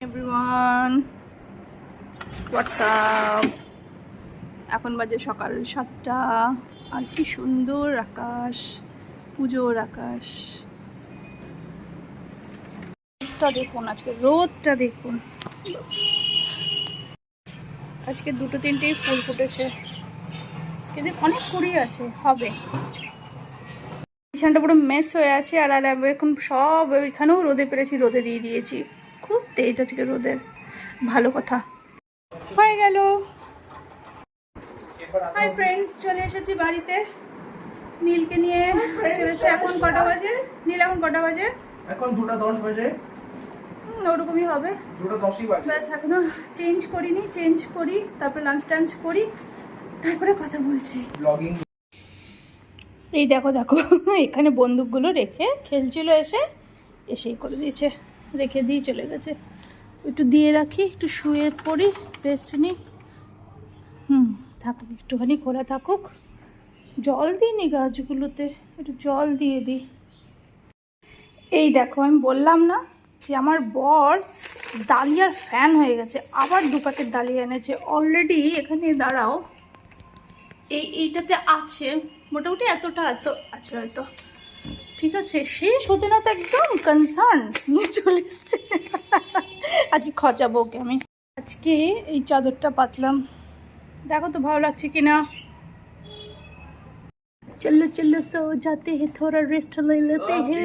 Everyone, WhatsApp. এখন বাজে সকাল 7টা। আর কি সুন্দর আকাশ, পুজোর আকাশ। রোদটা দেখুন, আজকে রোদটা দেখুন। আজকে 2-3টেই ফুল ফুটেছে, কিন্তু অনেক কুড়ি আছে, হবে। বিছানাটা পুরো মেস হয়ে আছে। আর এখন সব এখানেও রোদে পেরেছি, রোদে দিয়ে দিয়েছি। খুব তেজ আজকে রোদের, ভালো কথা। হয়ে গেল। হাই ফ্রেন্ডস, চলে এসেছি বাড়িতে। নীলকে নিয়ে চলে এসেছি। এখন কটা বাজে নীল? এখন কটা বাজে? এখন 2:10 বাজে। ওরকমই হবে, 2:10ই বাজে। ব্যাস এখনো চেঞ্জ করিনি। চেঞ্জ করি, তারপর লাঞ্চ টাঞ্চ করি, তারপরে কথা বলছি। ব্লগিং। এই দেখো দেখো, এখানে বন্দুকগুলো রেখে খেলছিল, এসেই করে দিয়েছে, রেখে দিয়ে চলে গেছে। একটু দিয়ে রাখি, একটু শুয়ে পড়ি, রেস্ট নিই। থাকুক, একটুখানি খোলা থাকুক। জল দিইনি গাছগুলোতে, একটু জল দিয়ে দিই। এই দেখো, আমি বললাম না যে আমার বর ডালিয়ার ফ্যান হয়ে গেছে। আবার 2 প্যাকেট ডালিয়া এনেছে অলরেডি। এখানে দাঁড়াও, এইটাতে আছে মোটামুটি এতটা আছে হয়তো। ঠিক আছে, শেষ হতে না তো একদম কনসার্ন নিয়ে চলে এসছে। আজকে খচাবো ওকে আমি। আজকে এই চাদরটা পাতলাম, দেখো তো ভালো লাগছে কিনা। চলো চলো সো যাতে হে, থোড়া রেস্ট ले लेते हैं।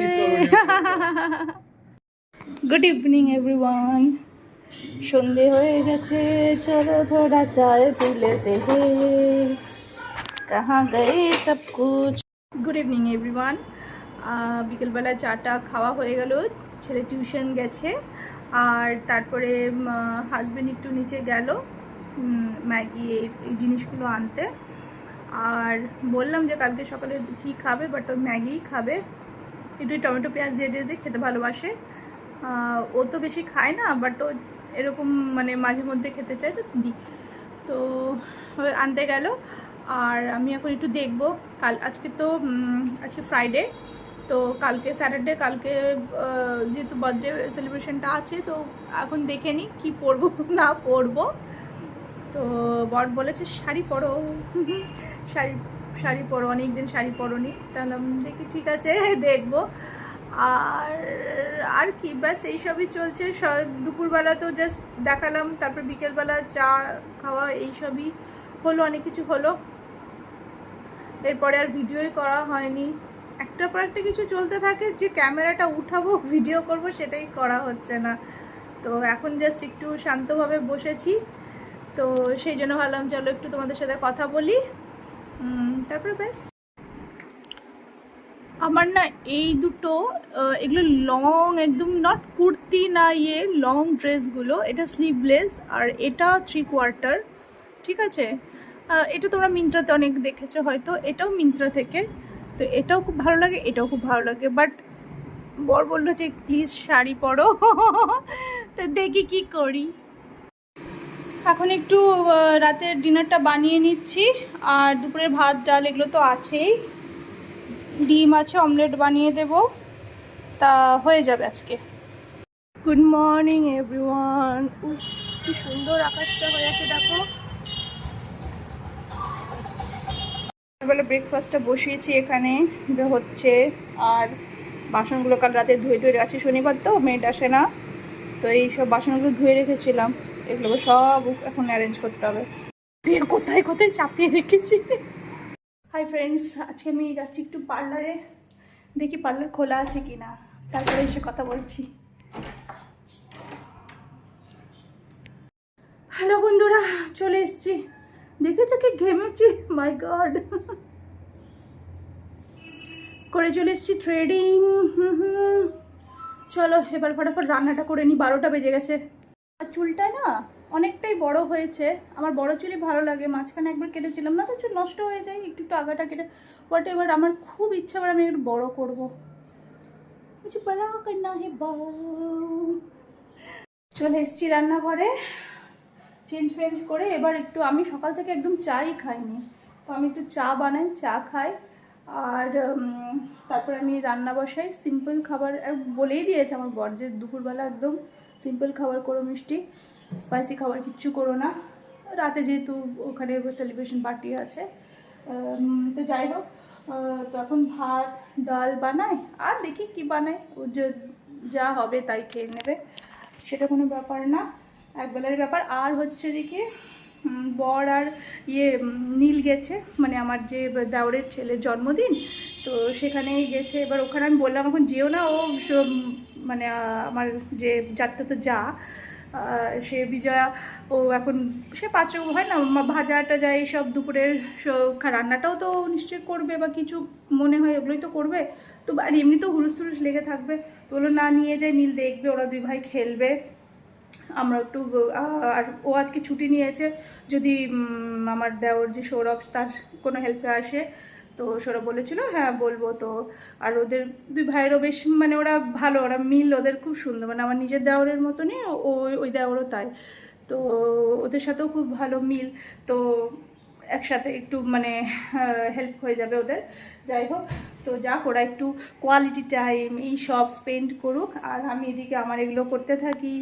গুড ইভিনিং এভরিওয়ান, সন্ধে হয়ে গেছে। চলো থোড়া চায় পি लेते हैं, कहाँ गए सब कुछ। Good evening everyone. বিকেলবেলা চাটা খাওয়া হয়ে গেল, ছেলে টিউশন গেছে। আর তারপরে হাজব্যান্ড একটু নিচে গেল ম্যাগি এই জিনিসগুলো আনতে। আর বললাম যে কালকে সকালে কি খাবে, বাট ও ম্যাগিই খাবে। একটু টমেটো পেঁয়াজ দিয়ে দিয়ে খেতে ভালোবাসে। ও তো বেশি খায় না, বাট ও এরকম মানে মাঝে মধ্যে খেতে চায়, তো দিই। তো আনতে গেল। আর আমি এখন একটু দেখবো আজকে ফ্রাইডে, তো কালকে স্যাটারডে, কালকে যেহেতু বার্থডে সেলিব্রেশনটা আছে, তো এখন দেখে নিই কী পরবো না পরবো। তো বর বলেছে শাড়ি পরো, শাড়ি পরো, অনেকদিন শাড়ি পরোনি। তাহলে দেখি ঠিক আছে, দেখবো। আর কি, ব্যাস এইসবই চলছে। দুপুরবেলা তো জাস্ট দেখালাম, তারপর বিকেলবেলা চা খাওয়া, এইসবই হলো, অনেক কিছু হলো। এরপরে আর ভিডিওই করা হয়নি। একটার পর একটা কিছু চলতে থাকে, যে ক্যামেরাটা উঠাবো ভিডিও করব সেটাই করা হচ্ছে না। তো এখন জাস্ট একটু শান্তভাবে বসেছি, তো সেই জন্য ভাবলাম চলো একটু তোমাদের সাথে কথা বলি। তারপরে ব্যাস। আমার না এই দুটো এগুলো লং, একদম নট কুর্তি না, লং ড্রেসগুলো। এটা স্লিভলেস আর এটা 3/4। ঠিক আছে, এটা তোমরা মিন্ত্রাতে অনেক দেখেছো হয়তো, এটাও মিন্ত্রা থেকে। তো এটাও খুব ভালো লাগে, এটাও খুব ভালো লাগে। বাট বর বললো যে প্লিজ শাড়ি পরো। তো দেখি কি করি। এখন একটু রাতের ডিনারটা বানিয়ে নিচ্ছি। আর দুপুরের ভাত ডাল এগুলো তো আছেই, ডিম আছে, অমলেট বানিয়ে দেব, তা হয়ে যাবে আজকে। Good morning everyone. কি সুন্দর আকাশটা হয়ে আছে দেখো। সকালবেলা ব্রেকফাস্টটা বসিয়েছি, এখানে হচ্ছে। আর বাসনগুলো কাল রাতে ধুয়ে রাখছি, শনিবার তো মেড আসে না, তো এই সব বাসনগুলো ধুয়ে রেখেছিলাম। এগুলো সব এখন অ্যারেঞ্জ করতে হবে। কোথায় কোথায় চাপিয়ে রেখেছি। হাই ফ্রেন্ডস, আজকে আমি যাচ্ছি একটু পার্লারে, দেখি পার্লার খোলা আছে কি না, তারপরে এসে কথা বলছি। হ্যালো বন্ধুরা, চলে এসছি। দেখেছো কি ঘেমেছি, মাই গড। করে চলে এসছি থ্রেডিং। চলো এবার ফটাফট রান্নাটা করে নিই, 12টা বেজে গেছে। আর চুলটা না অনেকটাই বড় হয়েছে। আমার বড় চুলই ভালো লাগে, মাঝখানে একবার কেটেছিলাম না, তো চুল নষ্ট হয়ে যায়, একটু একটু আগাটা কেটে। বাট এবার আমার খুব ইচ্ছা, এবার আমি একটু বড় করবো, মুঝে বড়া করনা হে বাল। চলে এসছি রান্নাঘরে, চেঞ্জ ফেঞ্জ করে। এবার একটু, আমি সকাল থেকে একদম চাই খাইনি, তো আমি একটু চা বানাই, চা খাই। আর তারপরে আমি রান্না বসাই, সিম্পল খাবার। বলেই দিয়েছে আমার বর যে দুপুরবেলা একদম সিম্পল খাবার করো, মিষ্টি স্পাইসি খাবার কিচ্ছু করো না। রাতে যেহেতু ওখানে সেলিব্রেশন পার্টি আছে, তো যাই হোক, তো এখন ভাত ডাল বানাই, আর দেখি কি বানাই, ও যা হবে তাই খেয়ে নেবে, সেটা কোনো ব্যাপার না, একবেলার ব্যাপার। আর হচ্ছে দেখি বর আর নীল গেছে, মানে আমার যে দেওরের ছেলের জন্মদিন, তো সেখানেই গেছে। এবার ওখানে আমি বললাম এখন যেও না, ও মানে আমার যে যারটা তো যা সে বিজয়া, ও এখন সে 5 রকম হয় না, ভাজাটা যায় এইসব দুপুরের রান্নাটাও তো নিশ্চয়ই করবে, বা কিছু মনে হয় ওগুলোই তো করবে, তো আর এমনি তো হুলুস তুলুস লেগে থাকবে, তো ওগুলো না নিয়ে যায়, নীল দেখবে, ওরা 2 ভাই খেলবে, আমরা একটু। আর ও আজকে ছুটি নিয়েছে, যদি আমার দেওর যে সৌরভ তার কোনো হেল্পে আসে, তো সৌরভ বলেছিল হ্যাঁ বলবো। তো আর ওদের 2 ভাইয়েরও বেশ, মানে ওরা ভালো, ওরা মিল ওদের খুব সুন্দর, মানে আমার নিজের দেওরের মতনই ওই দেওরও তাই, তো ওদের সাথেও খুব ভালো মিল, তো একসাথে একটু মানে হেল্প হয়ে যাবে ওদের। যাই হোক, তো যাক, ওরা একটু কোয়ালিটি টাইম এই সব স্পেন্ড করুক, আর আমি এদিকে আমার এগুলো করতে থাকি।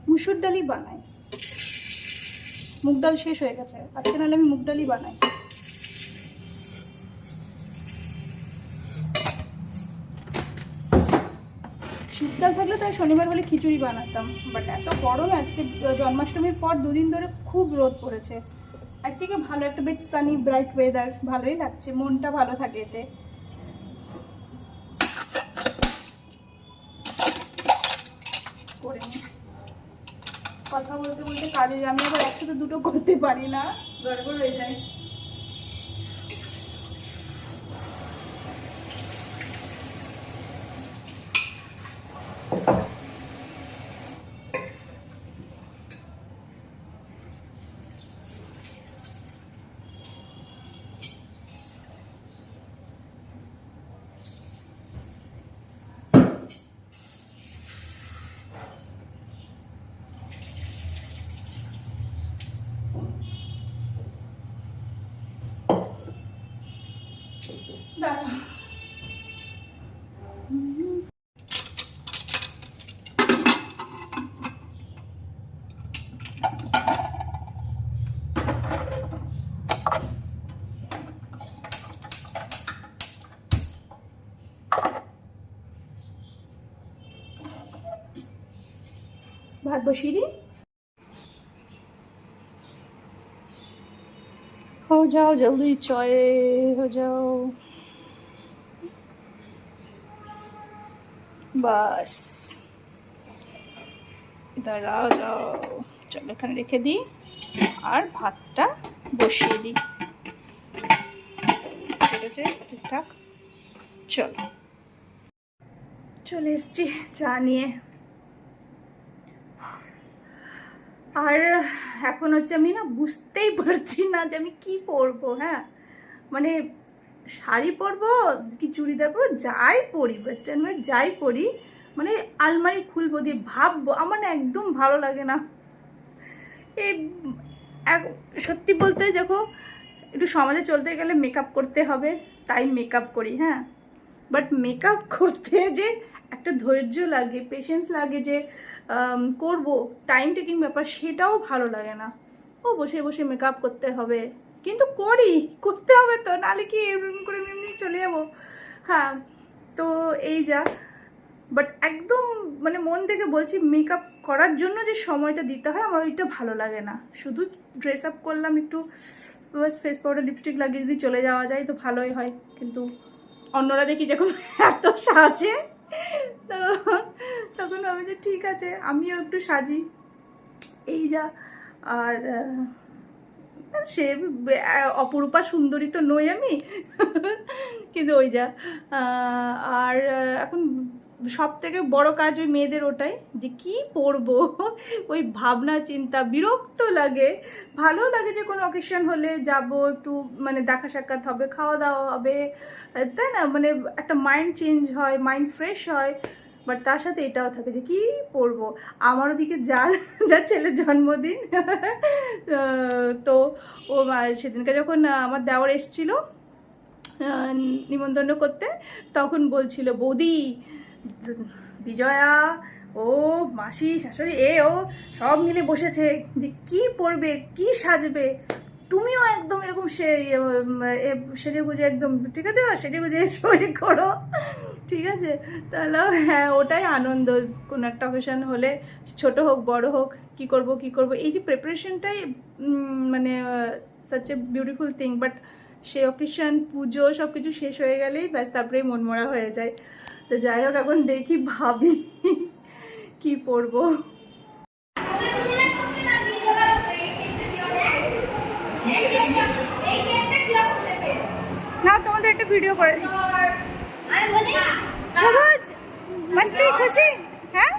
মুসুর ডালই বানাই, মুগ ডাল শেষ হয়ে গেছে আজকে, নাহলে আমি মুগ ডালই বানাই। শীতকাল থাকলে তাই শনিবার হলে খিচুড়ি বানাতাম, বাট এত গরমে আজকে জন্মাষ্টমীর পর 2 দিন ধরে খুব রোদ পড়েছে, একদিকে ভালো, একটা বেশ সানি ব্রাইট ওয়েদার, ভালোই লাগছে, মনটা ভালো থাকে এতে। করে নি কথা বলতে বলতে কাজে, আমি আবার একসাথে দুটো করতে পারি না, গড়বড় হয়ে যায়। দাঁড়া, ভাত বসিয়ে দিই। हो जाओ जल्दी, चाय हो जाओ, बस इधर आ जाओ। চলো এখানে রেখে দিই আর ভাতটা বসিয়ে দিই, ঠিক আছে ঠিকঠাক। চলো, চলে এসছি চা নিয়ে। আর এখন হচ্ছে আমি না বুঝতেই পারছি না যে আমি কি পরবো, হ্যাঁ মানে শাড়ি পরবো কি চুড়িদার পরবো, যাই পরি ওয়েস্টার্ন ওয়্যার যাই পরি, মানে আলমারি খুলবো দিয়ে ভাববো, আমার না একদম ভালো লাগে না। এই সত্যি বলতে দেখো, একটু সমাজে চলতে গেলে মেকআপ করতে হবে, তাই মেকআপ করি, হ্যাঁ, বাট মেকআপ করতে যে একটা ধৈর্য লাগে, পেশেন্স লাগে, যে করব টাইম টেকিং ব্যাপার, সেটাও ভালো লাগে না। ও বসে বসে মেকআপ করতে হবে, কিন্তু করতে হবে তো, নাহলে কি এরকম করে এমনি চলে যাবো। হ্যাঁ, তো এই যা, বাট একদম মানে মন থেকে বলছি, মেকআপ করার জন্য যে সময়টা দিতে হয় আমার ওইটা ভালো লাগে না। শুধু ড্রেস আপ করলাম, একটু বাস ফেস পাউডার লিপস্টিক লাগিয়ে যদি চলে যাওয়া যায় তো ভালোই হয়, কিন্তু অন্যরা দেখি যখন এত সাজে, তো তখন ভাবে যে ঠিক আছে আমিও একটু সাজি, এই যা। আর সে অপরূপা সুন্দরী তো নই আমি কিন্তু ওই যা আর এখন সব থেকে বড় কাজ ওই মেয়েদের ওটাই যে কি পরবো ওই ভাবনা চিন্তা, বিরক্ত লাগে। ভালো লাগে যে কোনো অকেশন হলে যাব, একটু মানে দেখা সাক্ষাৎ হবে, খাওয়া দাওয়া হবে, তাই না, মানে একটা মাইন্ড চেঞ্জ হয়, মাইন্ড ফ্রেশ হয়। বাট তার সাথে এটাও থাকে যে কী পরবো। আমার ওদিকে যার ছেলের জন্মদিন তো ও সেদিনকে যখন আমার দেওর এসছিল নিমন্ত্রণ করতে, তখন বলছিল বৌদি বিজয়া ও মাসি শাশুড়ি ও সব মিলে বসেছে যে কি পরবে কি সাজবে, তুমিও একদম এরকম সেজে গুজে একদম ঠিক আছে, সেজে গুজে সই করো, ঠিক আছে। তাহলে হ্যাঁ ওটাই আনন্দ কোনো একটা অকেশন হলে, ছোট হোক বড় হোক, কি করব এই যে প্রিপারেশনটাই মানে such a beautiful thing. But সেই অকেশন পুজো সব কিছু শেষ হয়ে গেলেই ব্যাস তারপরেই মনমরা হয়ে যায়। তো যাই হোক এখন দেখি ভাবি কি পরবো। না তোমাদের একটা ভিডিও করে দিই। সবুজ মস্তি খুশি, হ্যাঁ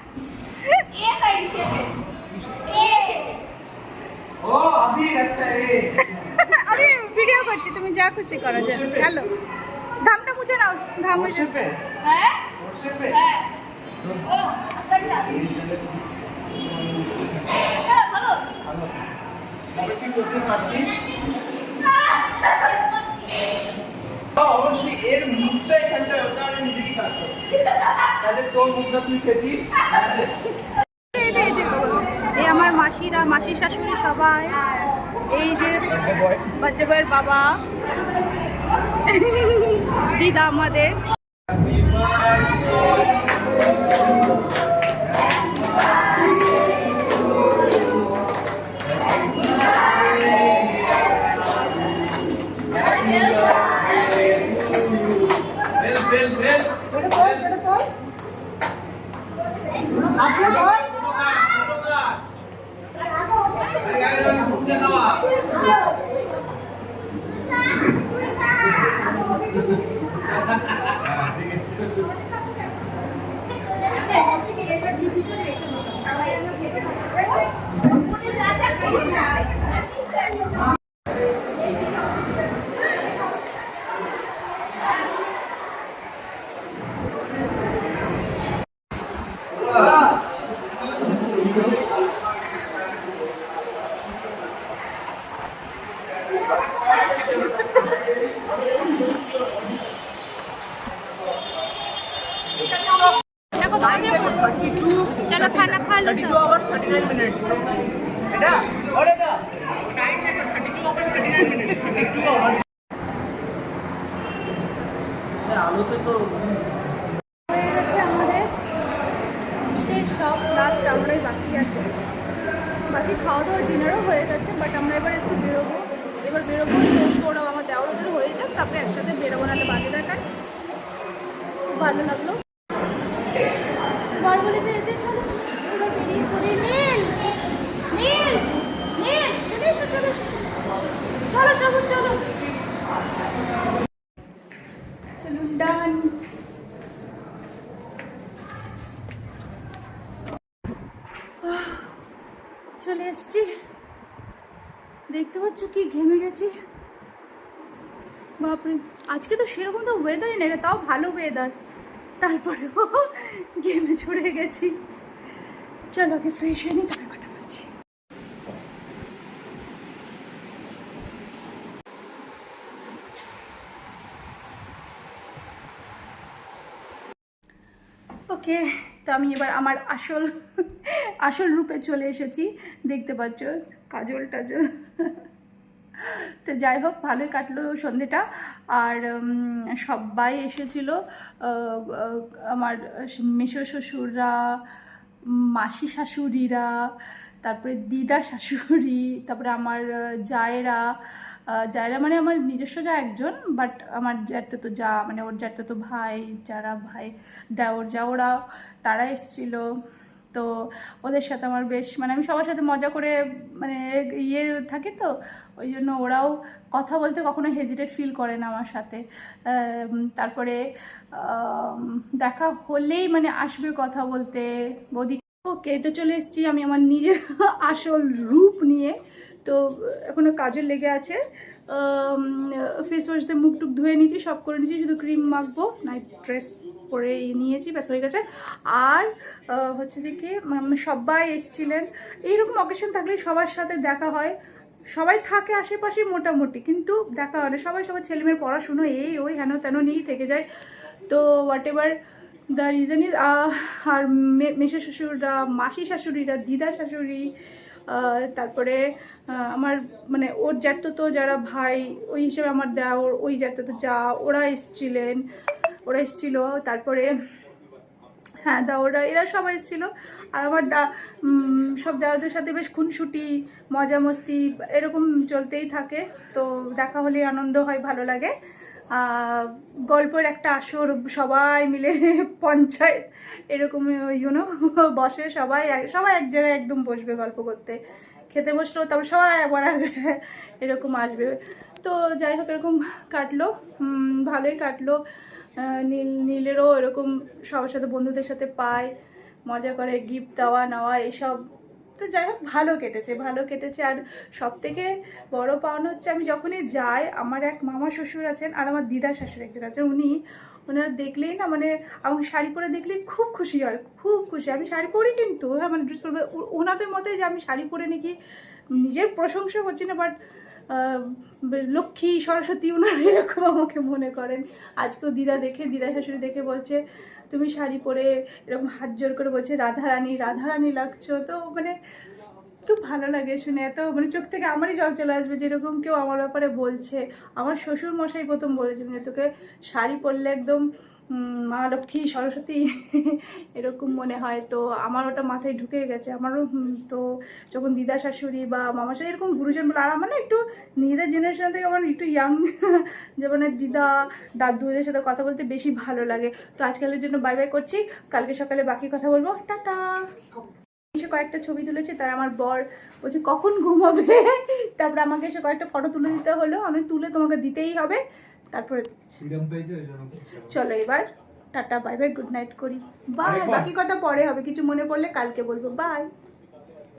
ओ अभी अच्छा है আমি ভিডিও করছি, তুমি যা খুশি করো। চলো ঘামটা মুছে নাও, ঘাম মুছে। पे হ্যাঁ व्हाट्सएप पे ও ভালো अबे की করতে পারছিস অবশ্যই এর মুখটা এখানটা ওটা আমি নিজেই কাটবো, তাহলে তোর মুখটা তুই খেতিস। এই আমার মাসিরা, মাসির শাশুড়ি সবাই, এই যে বাচ্চা বয়ের বাবা, দিদা আমাদের। चलो खाना खा लो 32 hours 39 minutes এটা और এটা টাইম দেখো 32 hours 39 minutes 32 hours আলোতে তো হয়ে গেছে আমাদের শেষ, সব লাস্ট আমরাই বাকি আছে, বাকি খাওয়া দাওয়া ডিনারও হয়ে গেছে। বাট আমরা এবার একটু বেরোবো, ওরাও আমার দেওয়ার ওদের হয়ে যাক, তারপরে একসাথে বেরোবো, নাহলে বাজে দেখায়। খুব ভালো লাগলো। বর বলেছে এতে চলো এবার বেরিয়ে পড়ি। নীল নীল নীল চলে এসো, চলো চলো সবুজ চলো, চলুন ডান। চলে এসছি, দেখতে পাচ্ছ কি ঘেমে গেছি, বাপরে। আজকে তো সেরকম তো ওয়েদারই নেই, তাও ভালো ওয়েদার, তারপরেও ঘেমে চড়ে গেছি। চলো ওকে ফ্রেশ হয়ে নিই, তারপরে কথা বলছি। ওকে, তো আমি এবার আমার আসল রূপে চলে এসেছি, দেখতে পাচ্ছ কাজল টাজল। তো যাই হোক ভালোই কাটলো সন্ধেটা। আর সবাই এসেছিল, আমার মেসো শ্বশুররা, মাসি শাশুড়িরা, তারপরে দিদা শাশুড়ি, তারপরে আমার জায়েরা মানে আমার নিজস্ব যা একজন, বাট আমার জ্যাঠতো যা মানে ওর জ্যাঠতো ভাই, যারা ভাই দেওর যা, ওরা তারা এসেছিলো। তো ওদের সাথে আমার বেশ মানে আমি সবার সাথে মজা করে মানে ইয়ে থাকি, তো ওই জন্য ওরাও কথা বলতে কখনো হেজিটেট ফিল করে না আমার সাথে। তারপরে দেখা হলেই মানে আসবে কথা বলতে, বৌদি। ওকে, তো চলে এসেছি আমি আমার নিজের আসল রূপ নিয়ে। তো এখনও কাজল লেগে আছে, ফেস ওয়াশ দিয়ে মুখ টুক ধুয়ে নিয়েছি, সব করে নিয়েছি, শুধু ক্রিম মাখবো, নাইট ড্রেস পরে নিয়েছি, ব্যাস হয়ে গেছে। আর হচ্ছে যে কি সবাই এসছিলেন, এইরকম অকেশন থাকলেই সবার সাথে দেখা হয়, সবাই থাকে আশেপাশে মোটামুটি, কিন্তু দেখা হয় না। সবাই সবার ছেলেমেয়ের পড়াশুনো এই ওই হেন তেন নিয়েই থেকে যায়। তো whatever the reason is, আর মেশো শ্বশুররা, মাসি শাশুড়িরা, দিদা শাশুড়ি, তারপরে আমার মানে ওর জ্যাঠতো যারা ভাই ওই হিসেবে আমার দেওর, ওই জ্যাঠতো যা, ওরা এসেছিলো। তারপরে হ্যাঁ দাওরা, এরা সবাই এসেছিলো। আর আমার সব দাদাদের সাথে বেশ খুনসুটি মজা মস্তি এরকম চলতেই থাকে। তো দেখা হলে আনন্দ হয়, ভালো লাগে। গল্পের একটা আসর, সবাই মিলে পঞ্চায়েত এরকম ইউনো বসে, সবাই এক জায়গায় একদম বসবে গল্প করতে। খেতে বসলেও তারপর সবাই একবার এরকম আসবে। তো যাই হোক, এরকম কাটলো, ভালোই কাটলো। নীলেরও এরকম সবার সাথে বন্ধুদের সাথে পায়, মজা করে গিফট দেওয়া নেওয়া এইসব। তো যাই হোক ভালো কেটেছে। আর সব থেকে বড় পাওনা হচ্ছে, আমি যখনই যাই, আমার এক মামা শ্বশুর আছেন আর আমার দিদা শাশুড়ি একজন আছেন, ওনারা দেখলেই না মানে আমাকে শাড়ি পরে দেখলেই খুব খুশি হয়, খুব খুশি। আমি শাড়ি পরি কিন্তু হ্যাঁ মানে ড্রেস পরবে, ওনাদের মতোই যে আমি শাড়ি পরে নাকি নিজের প্রশংসা করছি না, বাট লক্ষ্মী সরস্বতী ওনারা এরকম আমাকে মনে করেন। আজকেও দিদা শাশুড়ি দেখে বলছে তুমি শাড়ি পরে এরকম হাত জোর করে বলছে রাধারানী লাগছো। তো মানে খুব ভালো লাগে শুনে, এত মানে চোখ থেকে আমারই জল চলে আসবে যেরকম কেউ আমার ব্যাপারে বলছে। আমার শ্বশুর মশাই প্রথম বলেছেন যে তোকে শাড়ি পরলে একদম মা লক্ষ্মী সরস্বতী এরকম মনে হয়। তো আমার ওটা মাথায় ঢুকে গেছে আমারও। তো যখন দিদা শাশুড়ি বা মামা শাশুড়ি এরকম গুরুজন বলে, আর আমার না একটু নিজেদের জেনারেশন থেকে আমার একটু ইয়াং যেমন দিদা দাদু এদের সাথে কথা বলতে বেশি ভালো লাগে। তো আজকালের জন্য বাই বাই করছি, কালকে সকালে বাকি কথা বলবো, টাটা। এসে কয়েকটা ছবি তুলেছে, তাই আমার বর বলছে কখন ঘুমাবে, তারপরে আমাকে এসে কয়েকটা ফটো তুলে দিতে হলো, আমি তুলে তোমাকে দিতেই হবে। তারপরে চলো এবার tata bye bye, good night করি, বাই। বাকি কথা পরে হবে, কিছু মনে পড়লে কালকে বলবো, বাই।